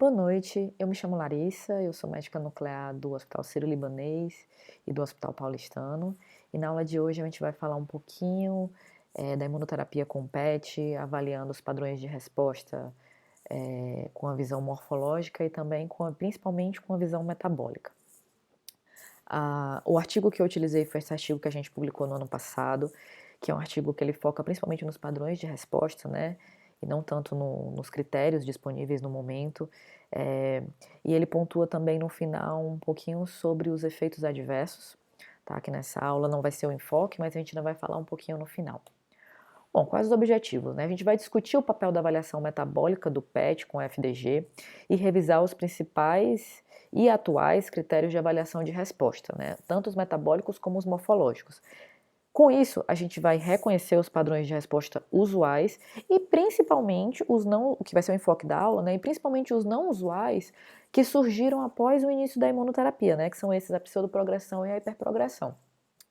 Boa noite, eu me chamo Larissa, eu sou médica nuclear do Hospital Sírio-Libanês e do Hospital Paulistano. E na aula de hoje a gente vai falar um pouquinho da imunoterapia com PET, avaliando os padrões de resposta com a visão morfológica e também principalmente com a visão metabólica. O artigo que eu utilizei foi esse artigo que a gente publicou no ano passado, que é um artigo que ele foca principalmente nos padrões de resposta, né? E não tanto nos critérios disponíveis no momento. E ele pontua também no final um pouquinho sobre os efeitos adversos, tá? Que nessa aula não vai ser o enfoque, mas a gente ainda vai falar um pouquinho no final. Bom, quais os objetivos, né? A gente vai discutir o papel da avaliação metabólica do PET com FDG e revisar os principais e atuais critérios de avaliação de resposta, né? Tanto os metabólicos como os morfológicos. Com isso, a gente vai reconhecer os padrões de resposta usuais e principalmente os não, que vai ser o enfoque da aula, né? E principalmente os não usuais que surgiram após o início da imunoterapia, né? Que são esses a pseudoprogressão e a hiperprogressão.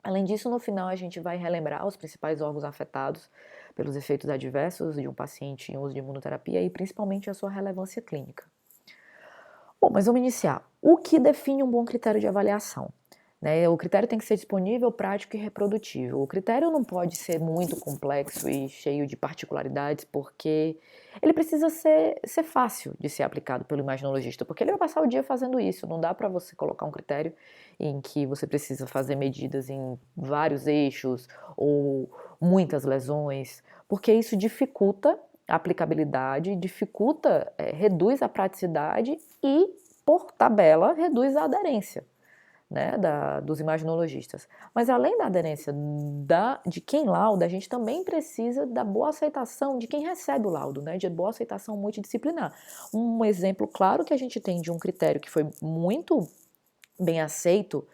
Além disso, no final a gente vai relembrar os principais órgãos afetados pelos efeitos adversos de um paciente em uso de imunoterapia e principalmente a sua relevância clínica. Bom, mas vamos iniciar. O que define um bom critério de avaliação? O critério tem que ser disponível, prático e reprodutível. O critério não pode ser muito complexo e cheio de particularidades, porque ele precisa ser fácil de ser aplicado pelo imaginologista, porque ele vai passar o dia fazendo isso. Não dá para você colocar um critério em que você precisa fazer medidas em vários eixos ou muitas lesões, porque isso dificulta a aplicabilidade, reduz a praticidade e, por tabela, reduz a aderência, né, dos imaginologistas. Mas além da aderência de quem lauda, a gente também precisa da boa aceitação de quem recebe o laudo, né, de boa aceitação multidisciplinar. Um exemplo claro que a gente tem de um critério que foi muito bem aceito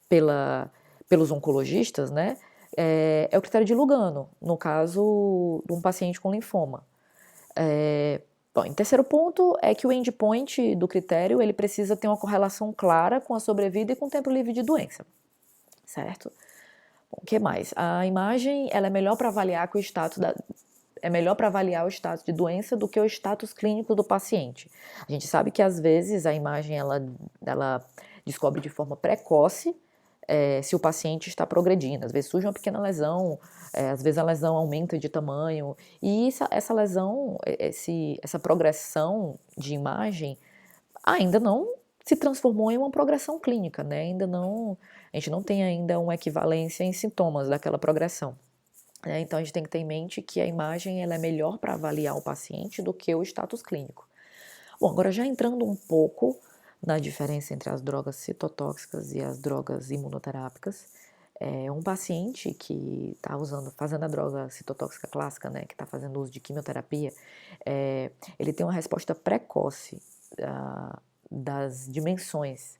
pelos oncologistas, né, é o critério de Lugano, no caso de um paciente com linfoma. Bom, em terceiro ponto é que o endpoint do critério ele precisa ter uma correlação clara com a sobrevida e com o tempo livre de doença, certo? Bom, o que mais? A imagem ela é melhor para avaliar que o status é melhor para avaliar o status de doença do que o status clínico do paciente. A gente sabe que às vezes a imagem ela descobre de forma precoce se o paciente está progredindo. Às vezes surge uma pequena lesão, às vezes a lesão aumenta de tamanho, e essa lesão, essa progressão de imagem ainda não se transformou em uma progressão clínica, né? A gente não tem ainda uma equivalência em sintomas daquela progressão. Então a gente tem que ter em mente que a imagem ela é melhor para avaliar o paciente do que o status clínico. Bom, agora já entrando um pouco na diferença entre as drogas citotóxicas e as drogas imunoterápicas, um paciente que está fazendo a droga citotóxica clássica, né, que está fazendo uso de quimioterapia, ele tem uma resposta precoce das dimensões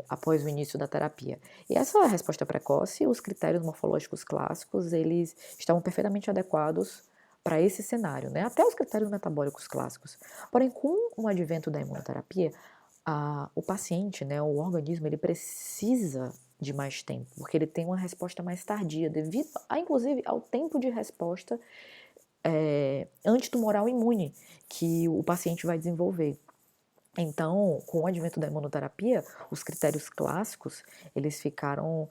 após o início da terapia. E essa resposta precoce, os critérios morfológicos clássicos, eles estavam perfeitamente adequados para esse cenário, né? Até os critérios metabólicos clássicos. Porém, com o advento da imunoterapia, o paciente, né, o organismo, ele precisa de mais tempo, porque ele tem uma resposta mais tardia, devido, inclusive, ao tempo de resposta antitumoral imune que o paciente vai desenvolver. Então, com o advento da imunoterapia, os critérios clássicos, eles ficaram,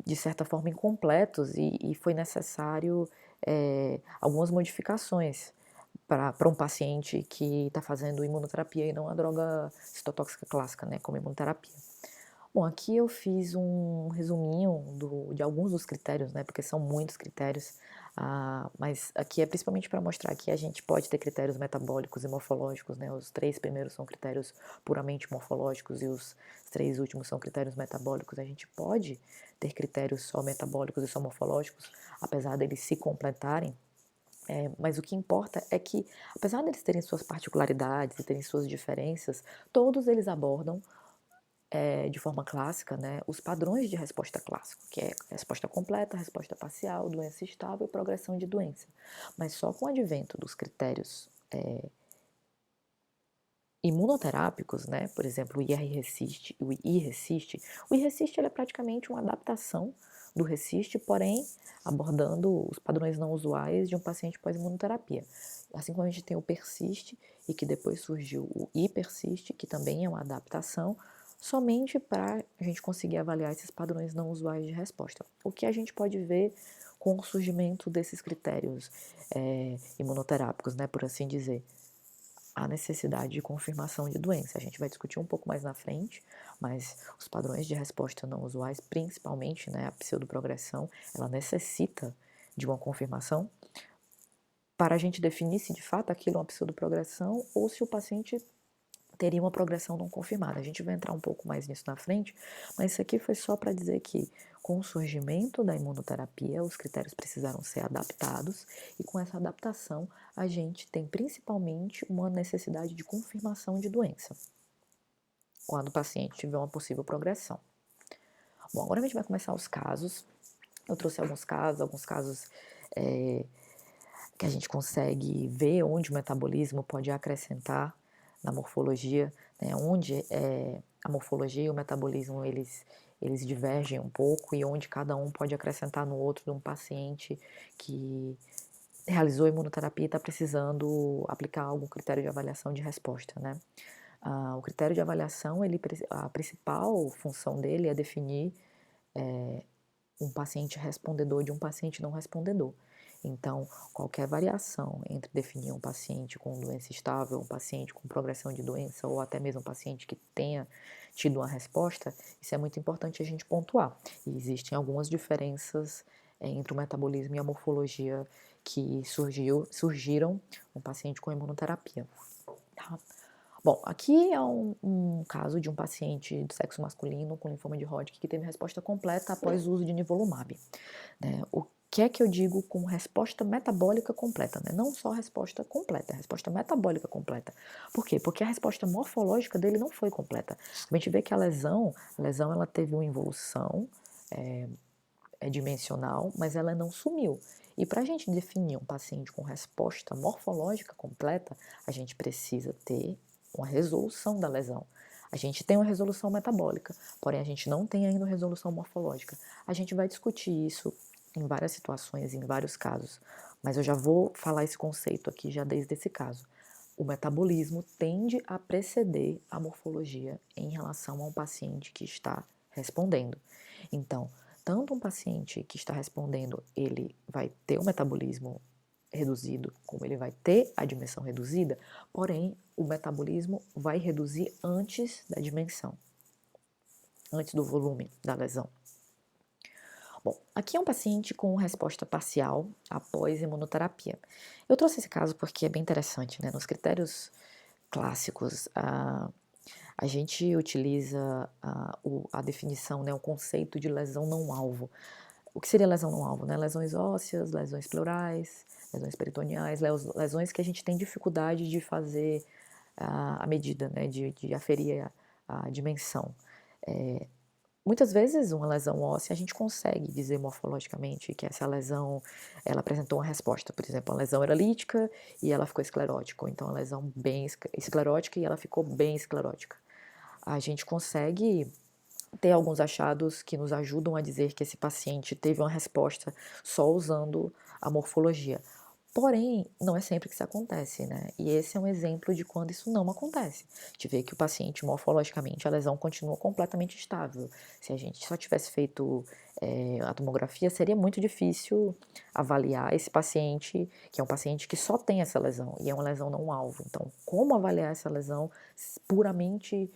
de certa forma, incompletos e foi necessário algumas modificações para um paciente que está fazendo imunoterapia e não a droga citotóxica clássica, né, como imunoterapia. Bom, aqui eu fiz um resuminho de alguns dos critérios, né, porque são muitos critérios, mas aqui é principalmente para mostrar que a gente pode ter critérios metabólicos e morfológicos, né, os 3 primeiros são critérios puramente morfológicos e os 3 últimos são critérios metabólicos. A gente pode ter critérios só metabólicos e só morfológicos, apesar deles se completarem, mas o que importa é que, apesar deles terem suas particularidades e terem suas diferenças, todos eles abordam de forma clássica, né, os padrões de resposta clássico, que é resposta completa, resposta parcial, doença estável e progressão de doença. Mas só com o advento dos critérios imunoterápicos, né, por exemplo, o IR-RECIST, o I-RECIST, o I-RECIST ele é praticamente uma adaptação do RECIST, porém abordando os padrões não usuais de um paciente pós-imunoterapia. assim como a gente tem o persiste e que depois surgiu o hipersiste, que também é uma adaptação, somente para a gente conseguir avaliar esses padrões não usuais de resposta. O que a gente pode ver com o surgimento desses critérios imunoterápicos, né, por assim dizer, a necessidade de confirmação de doença. A gente vai discutir um pouco mais na frente, mas os padrões de resposta não usuais, principalmente, né, a pseudoprogressão, ela necessita de uma confirmação para a gente definir se de fato aquilo é uma pseudoprogressão ou se o paciente teria uma progressão não confirmada. A gente vai entrar um pouco mais nisso na frente, mas isso aqui foi só para dizer que com o surgimento da imunoterapia, os critérios precisaram ser adaptados e com essa adaptação a gente tem principalmente uma necessidade de confirmação de doença, quando o paciente tiver uma possível progressão. Bom, agora a gente vai começar os casos. Eu trouxe alguns casos que a gente consegue ver onde o metabolismo pode acrescentar na morfologia, né, onde a morfologia e o metabolismo eles divergem um pouco e onde cada um pode acrescentar no outro de um paciente que realizou imunoterapia e está precisando aplicar algum critério de avaliação de resposta, né? O critério de avaliação, a principal função dele é definir um paciente respondedor de um paciente não respondedor. Então, qualquer variação entre definir um paciente com doença estável, um paciente com progressão de doença ou até mesmo um paciente que tenha tido uma resposta, isso é muito importante a gente pontuar. E existem algumas diferenças entre o metabolismo e a morfologia que surgiram no paciente com imunoterapia. Tá? Bom, aqui é um caso de um paciente do sexo masculino com linfoma de Hodgkin que teve resposta completa após o uso de nivolumab. Né? O que é que eu digo com resposta metabólica completa? Né? Não só resposta completa, é resposta metabólica completa. Por quê? Porque a resposta morfológica dele não foi completa. A gente vê que a lesão ela teve uma involução dimensional, mas ela não sumiu. E para a gente definir um paciente com resposta morfológica completa, a gente precisa ter uma resolução da lesão. A gente tem uma resolução metabólica, porém a gente não tem ainda uma resolução morfológica. A gente vai discutir isso em várias situações, em vários casos, mas eu já vou falar esse conceito aqui já desde esse caso. O metabolismo tende a preceder a morfologia em relação a um paciente que está respondendo. Então, tanto um paciente que está respondendo, ele vai ter o metabolismo reduzido, como ele vai ter a dimensão reduzida, porém, o metabolismo vai reduzir antes da dimensão, antes do volume da lesão. Bom, aqui é um paciente com resposta parcial após imunoterapia. Eu trouxe esse caso porque é bem interessante, né? Nos critérios clássicos, a gente utiliza a definição, né, o conceito de lesão não alvo. O que seria lesão não alvo? Né? Lesões ósseas, lesões pleurais, lesões peritoneais, lesões que a gente tem dificuldade de fazer a medida, né, de aferir a dimensão. Muitas vezes uma lesão óssea a gente consegue dizer morfologicamente que essa lesão ela apresentou uma resposta, por exemplo, uma lesão era lítica e ela ficou esclerótica, ou então uma lesão bem esclerótica e ela ficou bem esclerótica. A gente consegue ter alguns achados que nos ajudam a dizer que esse paciente teve uma resposta só usando a morfologia. Porém, não é sempre que isso acontece, né? E esse é um exemplo de quando isso não acontece. A gente vê que o paciente, morfologicamente, a lesão continua completamente estável. Se a gente só tivesse feito a tomografia, seria muito difícil avaliar esse paciente, que é um paciente que só tem essa lesão, e é uma lesão não alvo. Então, como avaliar essa lesão puramente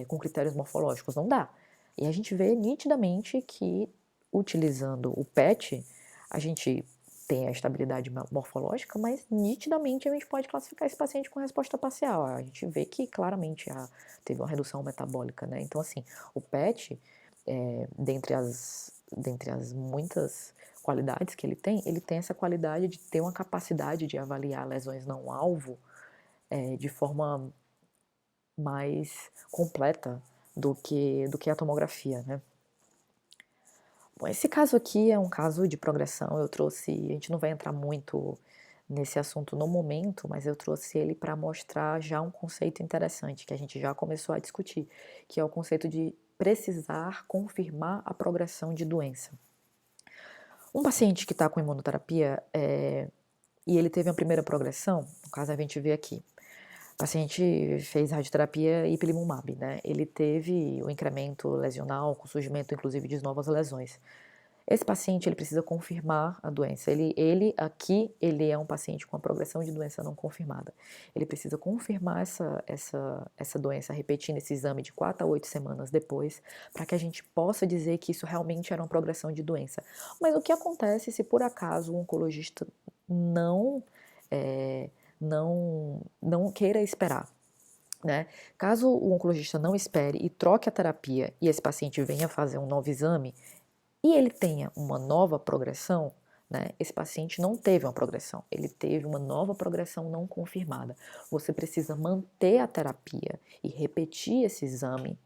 com critérios morfológicos? Não dá. E a gente vê nitidamente que, utilizando o PET, a gente tem a estabilidade morfológica, mas nitidamente a gente pode classificar esse paciente com resposta parcial. A gente vê que claramente teve uma redução metabólica, né? Então, assim, o PET, dentre as muitas qualidades que ele tem essa qualidade de ter uma capacidade de avaliar lesões não alvo de forma mais completa do que a tomografia, né? Bom, esse caso aqui é um caso de progressão, a gente não vai entrar muito nesse assunto no momento, mas eu trouxe ele para mostrar já um conceito interessante que a gente já começou a discutir, que é o conceito de precisar confirmar a progressão de doença. Um paciente que está com imunoterapia, e ele teve uma primeira progressão, no caso a gente vê aqui, o paciente fez radioterapia ipilimumab, né, ele teve o incremento lesional com surgimento inclusive de novas lesões. Esse paciente ele precisa confirmar a doença, ele é um paciente com a progressão de doença não confirmada. Ele precisa confirmar essa doença repetindo esse exame de 4 a 8 semanas depois, para que a gente possa dizer que isso realmente era uma progressão de doença. Mas o que acontece se por acaso o oncologista não, eh, não queira esperar, né? Caso o oncologista não espere e troque a terapia e esse paciente venha fazer um novo exame e ele tenha uma nova progressão, né, esse paciente não teve uma progressão, ele teve uma nova progressão não confirmada. Você precisa manter a terapia e repetir esse exame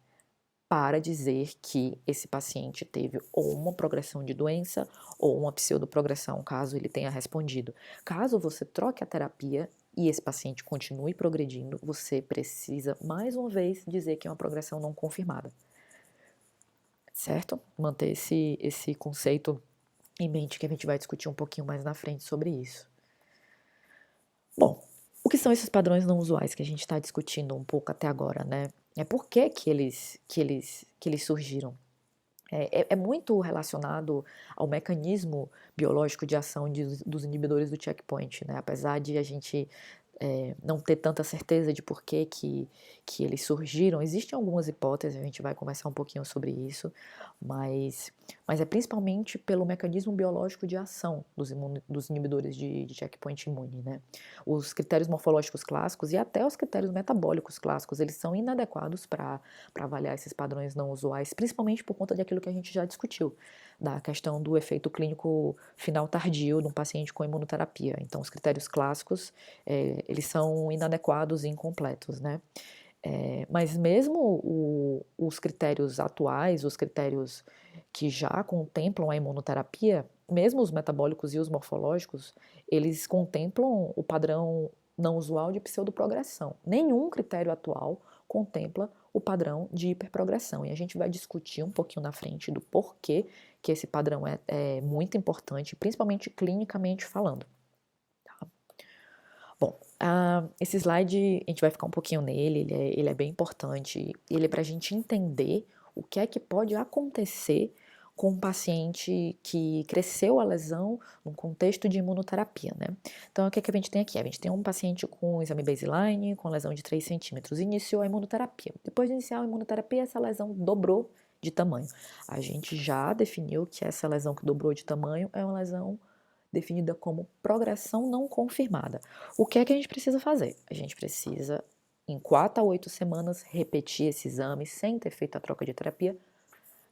para dizer que esse paciente teve ou uma progressão de doença ou uma pseudoprogressão, caso ele tenha respondido. Caso você troque a terapia e esse paciente continue progredindo, você precisa mais uma vez dizer que é uma progressão não confirmada, certo? Manter esse conceito em mente, que a gente vai discutir um pouquinho mais na frente sobre isso. Bom, o que são esses padrões não usuais que a gente está discutindo um pouco até agora, né? Por que eles surgiram? É muito relacionado ao mecanismo biológico de ação dos inibidores do checkpoint, né? Apesar de a gente não ter tanta certeza de por que eles surgiram, existem algumas hipóteses, a gente vai conversar um pouquinho sobre isso, mas é principalmente pelo mecanismo biológico de ação dos inibidores de checkpoint imune, né? Os critérios morfológicos clássicos e até os critérios metabólicos clássicos, eles são inadequados para avaliar esses padrões não usuais, principalmente por conta daquilo que a gente já discutiu, da questão do efeito clínico final tardio num paciente com imunoterapia. Então, os critérios clássicos, eles são inadequados e incompletos, né? Mas mesmo os critérios atuais, os critérios que já contemplam a imunoterapia, mesmo os metabólicos e os morfológicos, eles contemplam o padrão não usual de pseudoprogressão. Nenhum critério atual contempla o padrão de hiperprogressão. E a gente vai discutir um pouquinho na frente do porquê que esse padrão é muito importante, principalmente clinicamente falando. Tá? Bom, esse slide, a gente vai ficar um pouquinho nele, ele é bem importante, ele é para a gente entender o que é que pode acontecer com um paciente que cresceu a lesão num contexto de imunoterapia, né? Então, o que é que a gente tem aqui? A gente tem um paciente com exame baseline, com lesão de 3 centímetros, iniciou a imunoterapia. Depois de iniciar a imunoterapia, essa lesão dobrou de tamanho. A gente já definiu que essa lesão que dobrou de tamanho é uma lesão definida como progressão não confirmada. O que é que a gente precisa fazer? A gente precisa, em 4 a 8 semanas, repetir esse exame sem ter feito a troca de terapia.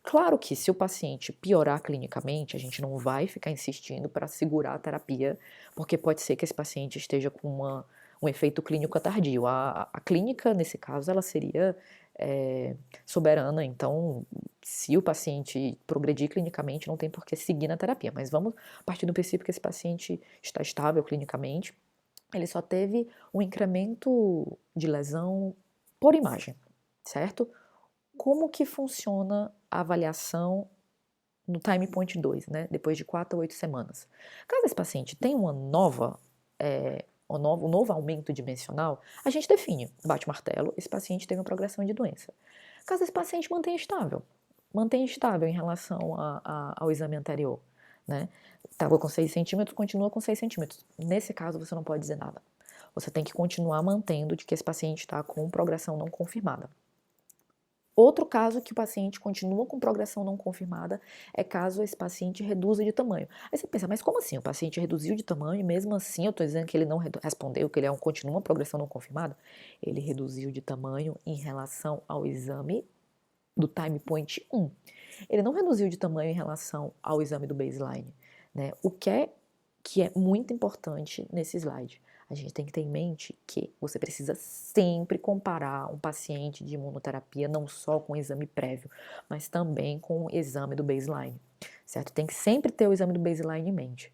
Claro que se o paciente piorar clinicamente, a gente não vai ficar insistindo para segurar a terapia, porque pode ser que esse paciente esteja com um efeito clínico tardio. A clínica, nesse caso, ela seria soberana, então se o paciente progredir clinicamente, não tem por que seguir na terapia, mas vamos partir do princípio que esse paciente está estável clinicamente, ele só teve um incremento de lesão por imagem, certo? Como que funciona a avaliação no time point 2, né? Depois de 4 a 8 semanas? Caso esse paciente tenha um novo aumento dimensional, a gente define, bate o martelo, esse paciente teve uma progressão de doença. Caso esse paciente mantenha estável em relação ao exame anterior, né? Estava com 6 centímetros, continua com 6 centímetros. Nesse caso, você não pode dizer nada. Você tem que continuar mantendo de que esse paciente está com progressão não confirmada. Outro caso que o paciente continua com progressão não confirmada é caso esse paciente reduza de tamanho. Aí você pensa, mas como assim? O paciente reduziu de tamanho e mesmo assim eu estou dizendo que ele não respondeu, que ele continua uma progressão não confirmada? Ele reduziu de tamanho em relação ao exame do time point 1. Ele não reduziu de tamanho em relação ao exame do baseline, né? O que é muito importante nesse slide. A gente tem que ter em mente que você precisa sempre comparar um paciente de imunoterapia não só com o exame prévio, mas também com o exame do baseline, certo? Tem que sempre ter o exame do baseline em mente.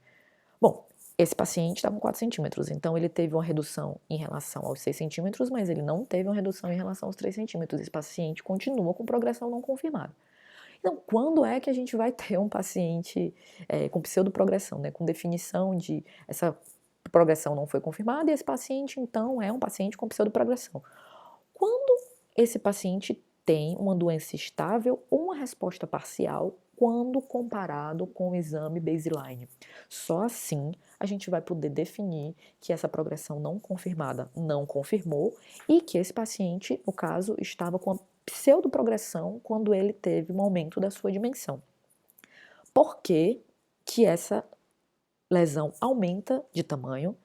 Bom, esse paciente está com 4 centímetros, então ele teve uma redução em relação aos 6 centímetros, mas ele não teve uma redução em relação aos 3 centímetros. Esse paciente continua com progressão não confirmada. Então, quando é que a gente vai ter um paciente com pseudoprogressão, né, com definição de essa progressão não foi confirmada e esse paciente, então, é um paciente com pseudoprogressão. Quando esse paciente tem uma doença estável ou uma resposta parcial quando comparado com o exame baseline. Só assim a gente vai poder definir que essa progressão não confirmada não confirmou e que esse paciente, no caso, estava com a pseudoprogressão quando ele teve um aumento da sua dimensão. Por que que essa lesão aumenta de tamanho,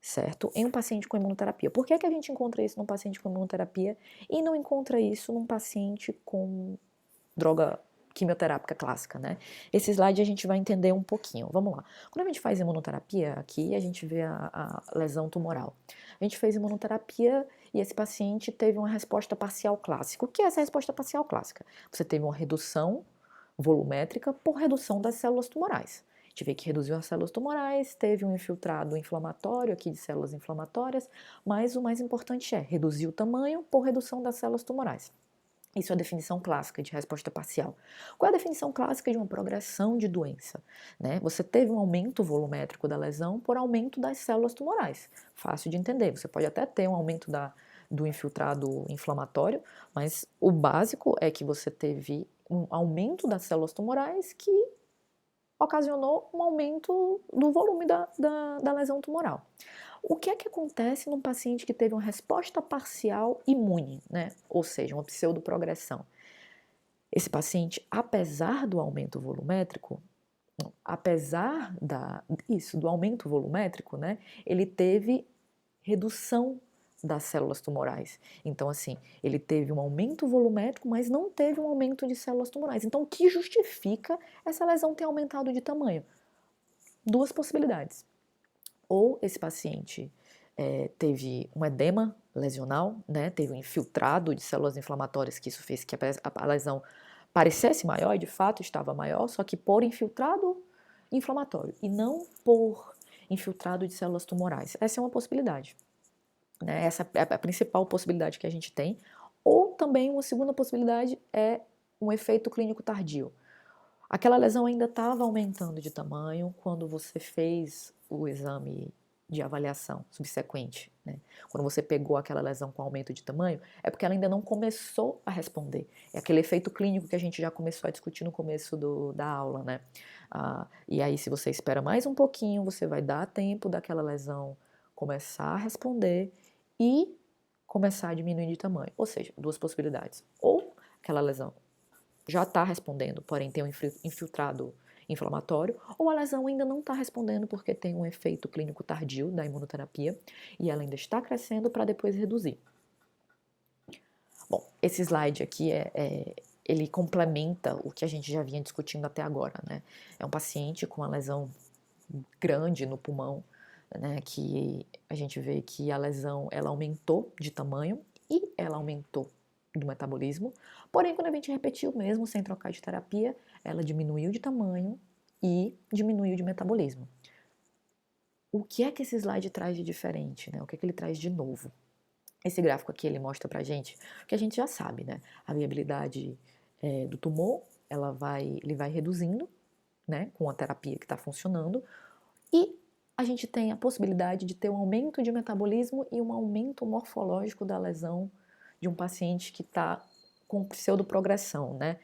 certo? Em um paciente com imunoterapia. Por que que a gente encontra isso num paciente com imunoterapia e não encontra isso num paciente com droga quimioterápica clássica, né? Esse slide a gente vai entender um pouquinho. Vamos lá. Quando a gente faz imunoterapia, aqui a gente vê a lesão tumoral. A gente fez imunoterapia e esse paciente teve uma resposta parcial clássica. O que é essa resposta parcial clássica? Você teve uma redução volumétrica por redução das células tumorais. A gente vê que reduziu as células tumorais, teve um infiltrado inflamatório aqui de células inflamatórias, mas o mais importante é reduzir o tamanho por redução das células tumorais. Isso é a definição clássica de resposta parcial. Qual é a definição clássica de uma progressão de doença? Né? Você teve um aumento volumétrico da lesão por aumento das células tumorais. Fácil de entender. Você pode até ter um aumento do infiltrado inflamatório, mas o básico é que você teve um aumento das células tumorais que ocasionou um aumento do volume da lesão tumoral. O que é que acontece num paciente que teve uma resposta parcial imune, né? Ou seja, uma pseudoprogressão? Esse paciente, apesar do aumento volumétrico, apesar do aumento volumétrico, né? Ele teve redução das células tumorais. Então, assim, ele teve um aumento volumétrico, mas não teve um aumento de células tumorais. Então, o que justifica essa lesão ter aumentado de tamanho? Duas possibilidades. Ou esse paciente teve um edema lesional, né, teve um infiltrado de células inflamatórias, que isso fez que a lesão parecesse maior e de fato estava maior, só que por infiltrado inflamatório e não por infiltrado de células tumorais. Essa é uma possibilidade. Né? Essa é a principal possibilidade que a gente tem. Ou também uma segunda possibilidade é um efeito clínico tardio. Aquela lesão ainda estava aumentando de tamanho quando você fez o exame de avaliação subsequente, né? Quando você pegou aquela lesão com aumento de tamanho, é porque ela ainda não começou a responder. É aquele efeito clínico que a gente já começou a discutir no começo da aula, né? E aí, se você espera mais um pouquinho, você vai dar tempo daquela lesão começar a responder e começar a diminuir de tamanho. Ou seja, duas possibilidades. Ou aquela lesão já está respondendo, porém tem um infiltrado inflamatório, ou a lesão ainda não está respondendo porque tem um efeito clínico tardio da imunoterapia e ela ainda está crescendo para depois reduzir. Bom, esse slide aqui ele complementa o que a gente já vinha discutindo até agora, né? É um paciente com uma lesão grande no pulmão, né, que a gente vê que a lesão ela aumentou de tamanho e ela aumentou do metabolismo, porém quando a gente repetiu mesmo sem trocar de terapia, ela diminuiu de tamanho e diminuiu de metabolismo. O que é que esse slide traz de diferente, né? O que é que ele traz de novo? Esse gráfico aqui ele mostra pra gente o que a gente já sabe, né? A viabilidade do tumor, ele vai reduzindo, né, com a terapia que está funcionando, e a gente tem a possibilidade de ter um aumento de metabolismo e um aumento morfológico da lesão de um paciente que está com pseudoprogressão, né?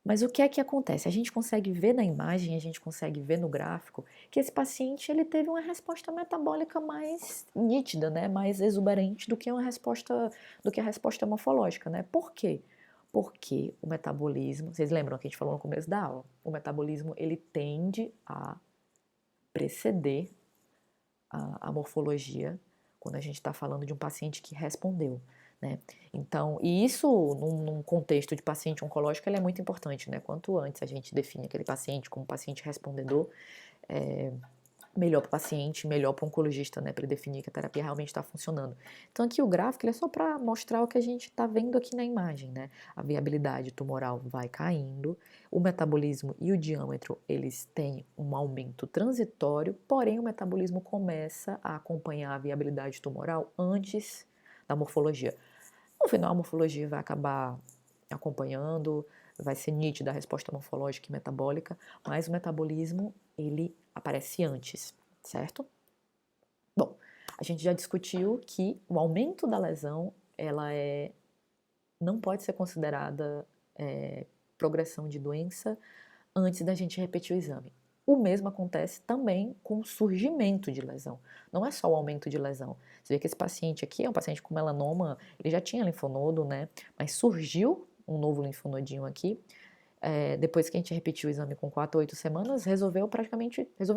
Mas o que é que acontece? A gente consegue ver na imagem, a gente consegue ver no gráfico que esse paciente ele teve uma resposta metabólica mais nítida, né? Mais exuberante do que a resposta morfológica, né? Por quê? Porque o metabolismo, vocês lembram que a gente falou no começo da aula, o metabolismo ele tende a preceder a morfologia quando a gente está falando de um paciente que respondeu, né? Então, e isso num contexto de paciente oncológico ele é muito importante, né? Quanto antes a gente define aquele paciente como paciente respondedor, melhor para o paciente, melhor para o oncologista, né, para ele definir que a terapia realmente está funcionando. Então aqui o gráfico ele é só para mostrar o que a gente está vendo aqui na imagem, né? A viabilidade tumoral vai caindo, o metabolismo e o diâmetro eles têm um aumento transitório, porém o metabolismo começa a acompanhar a viabilidade tumoral antes da morfologia. No final a morfologia vai acabar acompanhando, vai ser nítida a resposta morfológica e metabólica, mas o metabolismo ele aparece antes, certo? A gente já discutiu que o aumento da lesão, não pode ser considerada progressão de doença antes da gente repetir o exame. O mesmo acontece também com o surgimento de lesão. Não é só o aumento de lesão. Você vê que esse paciente aqui é um paciente com melanoma, ele já tinha linfonodo, né? Mas surgiu um novo linfonodinho aqui. Depois que a gente repetiu o exame com 4 a 8 semanas, resolveu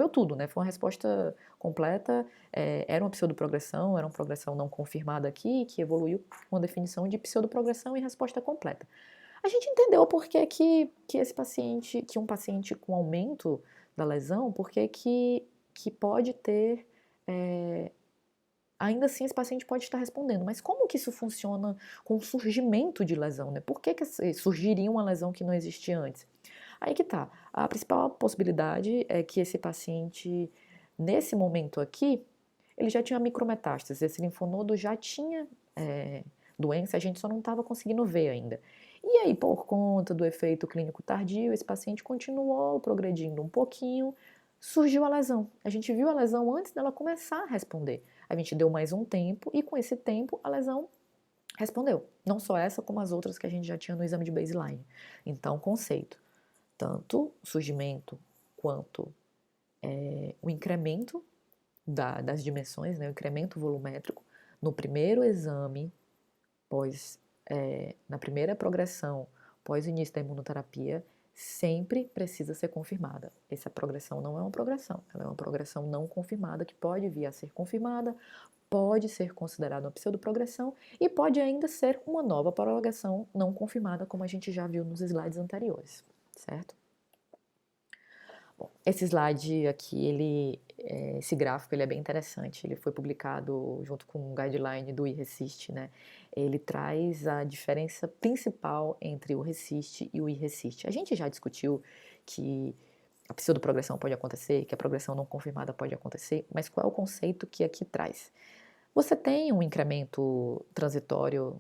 tudo, né? Foi uma resposta completa, era uma pseudoprogressão, era uma progressão não confirmada aqui, que evoluiu com a definição de pseudoprogressão e resposta completa. A gente entendeu por que esse paciente, que um paciente com aumento da lesão, por que pode ter, ainda assim esse paciente pode estar respondendo, mas como que isso funciona com o surgimento de lesão, né? Por que surgiria uma lesão que não existia antes? Aí que tá, a principal possibilidade é que esse paciente, nesse momento aqui, ele já tinha micrometástase, esse linfonodo já tinha doença, a gente só não estava conseguindo ver ainda. E aí, por conta do efeito clínico tardio, esse paciente continuou progredindo um pouquinho, surgiu a lesão. A gente viu a lesão antes dela começar a responder. A gente deu mais um tempo e com esse tempo a lesão respondeu. Não só essa, como as outras que a gente já tinha no exame de baseline. Então, conceito. Tanto o surgimento quanto o incremento das dimensões, né, o incremento volumétrico, no primeiro exame, na primeira progressão, pós o início da imunoterapia, sempre precisa ser confirmada. Essa progressão não é uma progressão, ela é uma progressão não confirmada, que pode vir a ser confirmada, pode ser considerada uma pseudoprogressão e pode ainda ser uma nova progressão não confirmada, como a gente já viu nos slides anteriores, certo? Bom, esse slide aqui, esse gráfico, ele é bem interessante. Ele foi publicado junto com um guideline do iRECIST, né? Ele traz a diferença principal entre o RECIST e o iRECIST. A gente já discutiu que a pseudoprogressão pode acontecer, que a progressão não confirmada pode acontecer, mas qual é o conceito que aqui traz? Você tem um incremento transitório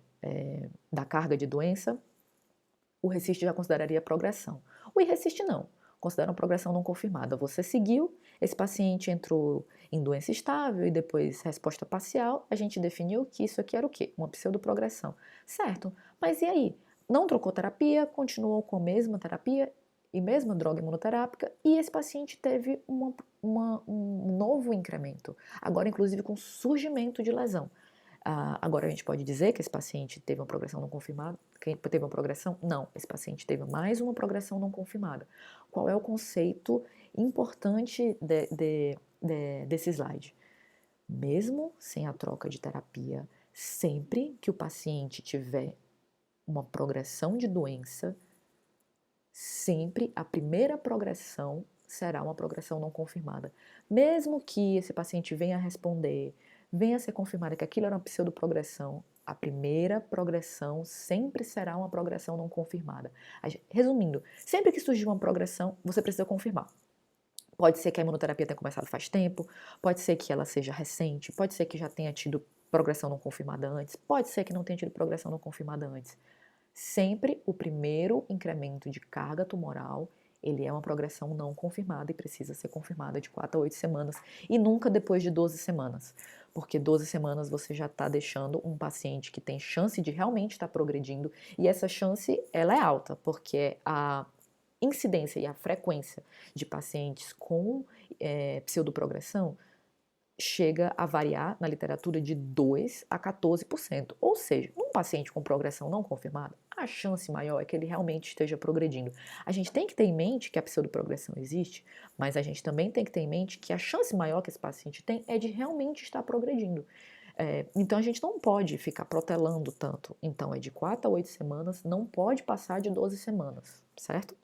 da carga de doença, o RECIST já consideraria progressão. O iRECIST não, considera uma progressão não confirmada. Você seguiu, esse paciente entrou em doença estável e depois resposta parcial, a gente definiu que isso aqui era o quê? Uma pseudoprogressão. Certo, mas e aí? Não trocou terapia, continuou com a mesma terapia e mesma droga imunoterápica e esse paciente teve um novo incremento, agora inclusive com surgimento de lesão. Agora a gente pode dizer que esse paciente teve uma progressão não confirmada? Que teve uma progressão? Não, esse paciente teve mais uma progressão não confirmada. Qual é o conceito importante desse slide? Mesmo sem a troca de terapia, sempre que o paciente tiver uma progressão de doença, sempre a primeira progressão será uma progressão não confirmada. Mesmo que esse paciente venha a responder, venha a ser confirmada que aquilo era uma pseudoprogressão, a primeira progressão sempre será uma progressão não confirmada. Resumindo, sempre que surgir uma progressão, você precisa confirmar. Pode ser que a imunoterapia tenha começado faz tempo, pode ser que ela seja recente, pode ser que já tenha tido progressão não confirmada antes, pode ser que não tenha tido progressão não confirmada antes. Sempre o primeiro incremento de carga tumoral, ele é uma progressão não confirmada e precisa ser confirmada de 4 a 8 semanas e nunca depois de 12 semanas, porque 12 semanas você já está deixando um paciente que tem chance de realmente estar progredindo e essa chance ela é alta, porque a incidência e a frequência de pacientes com pseudoprogressão chega a variar na literatura de 2 a 14%. Ou seja, num paciente com progressão não confirmada, a chance maior é que ele realmente esteja progredindo. A gente tem que ter em mente que a pseudoprogressão existe, mas a gente também tem que ter em mente que a chance maior que esse paciente tem é de realmente estar progredindo. Então a gente não pode ficar protelando tanto. Então é de 4 a 8 semanas, não pode passar de 12 semanas, certo?